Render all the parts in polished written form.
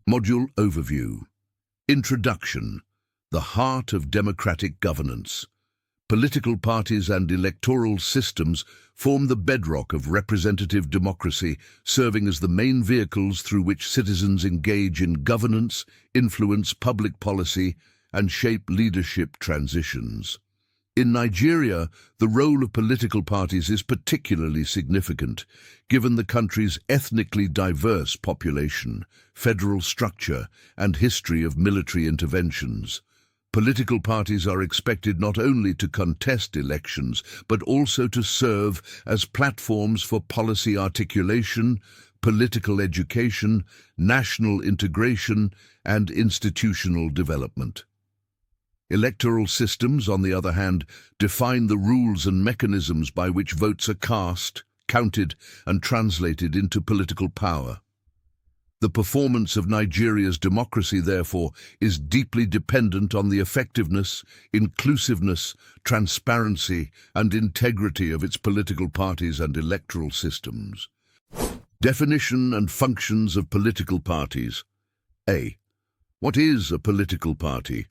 Module Overview. Introduction. The heart of democratic governance. Political parties and electoral systems form the bedrock of representative democracy, serving as the main vehicles through which citizens engage in governance, influence public policy, and shape leadership transitions. In Nigeria, the role of political parties is particularly significant, given the country's ethnically diverse population, federal structure, and history of military interventions. Political parties are expected not only to contest elections, but also to serve as platforms for policy articulation, political education, national integration, and institutional development. Electoral systems, on the other hand, define the rules and mechanisms by which votes are cast, counted, and translated into political power. The performance of Nigeria's democracy, therefore, is deeply dependent on the effectiveness, inclusiveness, transparency, and integrity of its political parties and electoral systems. Definition and functions of political parties. A. What is a political party?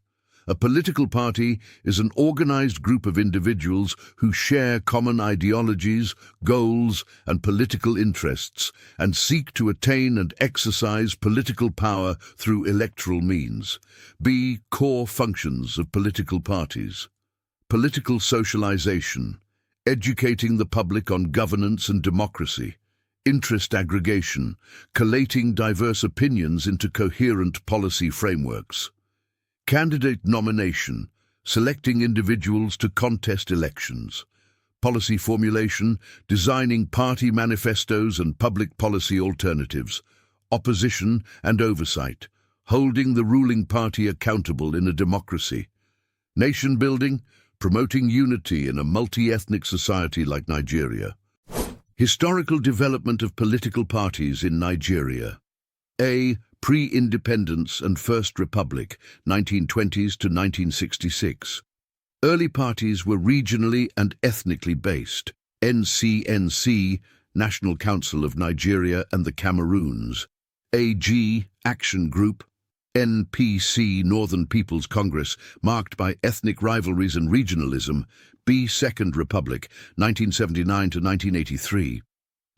A political party is an organized group of individuals who share common ideologies, goals, and political interests, and seek to attain and exercise political power through electoral means. B. Core functions of political parties. Political socialization, educating the public on governance and democracy. Interest aggregation, collating diverse opinions into coherent policy frameworks. Candidate nomination, selecting individuals to contest elections. Policy formulation, designing party manifestos and public policy alternatives. Opposition and oversight, holding the ruling party accountable in a democracy. Nation building, promoting unity in a multi-ethnic society like Nigeria. Historical development of political parties in Nigeria. A. Pre-independence and First Republic, 1920s to 1966. Early parties were regionally and ethnically based. NCNC, National Council of Nigeria and the Cameroons. AG, Action Group. NPC, Northern People's Congress, marked by ethnic rivalries and regionalism. B. Second Republic, 1979 to 1983.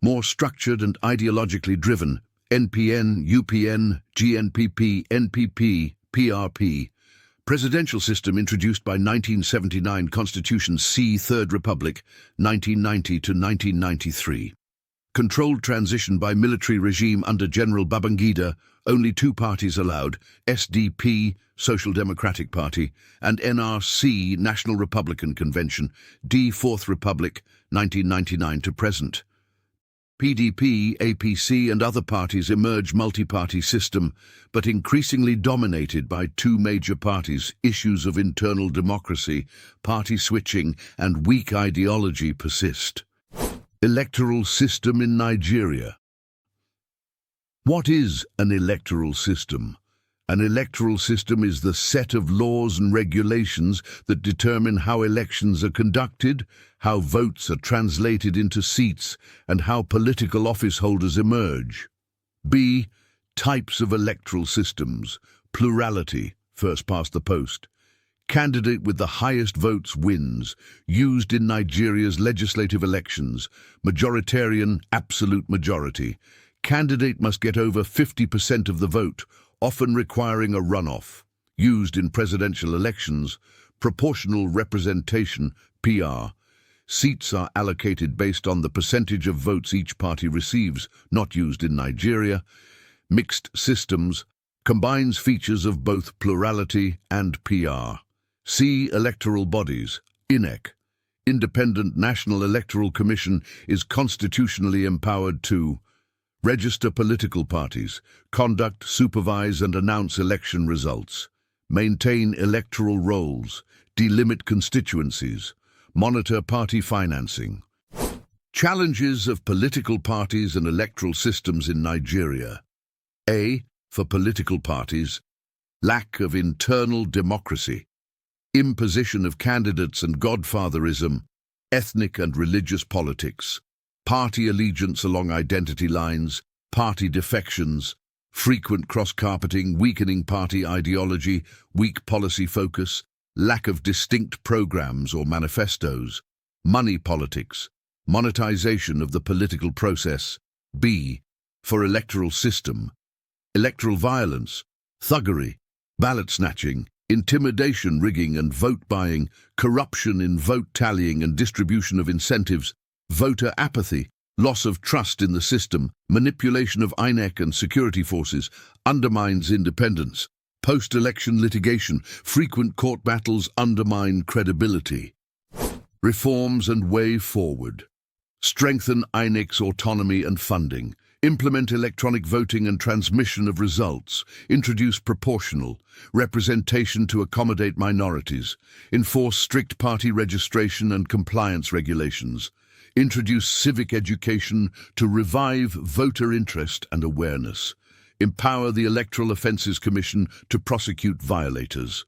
More structured and ideologically driven. NPN, UPN, GNPP, NPP, PRP. Presidential system introduced by 1979 Constitution C. Third Republic, 1990 to 1993. Controlled transition by military regime under General Babangida, only two parties allowed, SDP, Social Democratic Party, and NRC, National Republican Convention, D. Fourth Republic, 1999 to present. PDP, APC and other parties emerge multi-party system, but increasingly dominated by two major parties. Issues of internal democracy, party switching and weak ideology persist. Electoral system in Nigeria. What is an electoral system? An electoral system is the set of laws and regulations that determine how elections are conducted, how votes are translated into seats, and how political office holders emerge. B. Types of electoral systems. Plurality, first past the post. Candidate with the highest votes wins, used in Nigeria's legislative elections. Majoritarian, absolute majority. Candidate must get over 50% of the vote, often requiring a runoff. Used in presidential elections. Proportional representation, PR. Seats are allocated based on the percentage of votes each party receives, not used in Nigeria. Mixed systems, combines features of both plurality and PR. C. Electoral bodies, INEC. Independent National Electoral Commission is constitutionally empowered to register political parties, conduct, supervise and announce election results, maintain electoral rolls, delimit constituencies, monitor party financing. Challenges of political parties and electoral systems in Nigeria. A. For political parties, lack of internal democracy, imposition of candidates and godfatherism, ethnic and religious politics, party allegiance along identity lines, party defections, frequent cross-carpeting, weakening party ideology, weak policy focus, lack of distinct programs or manifestos, money politics, monetization of the political process. B. For electoral system, electoral violence, thuggery, ballot snatching, intimidation, rigging and vote buying, corruption in vote tallying and distribution of incentives, voter apathy, loss of trust in the system, manipulation of INEC and security forces, undermines independence, post-election litigation, frequent court battles undermine credibility. Reforms and way forward. Strengthen INEC's autonomy and funding. Implement electronic voting and transmission of results. Introduce proportional representation to accommodate minorities. Enforce strict party registration and compliance regulations. Introduce civic education to revive voter interest and awareness. Empower the Electoral Offences Commission to prosecute violators.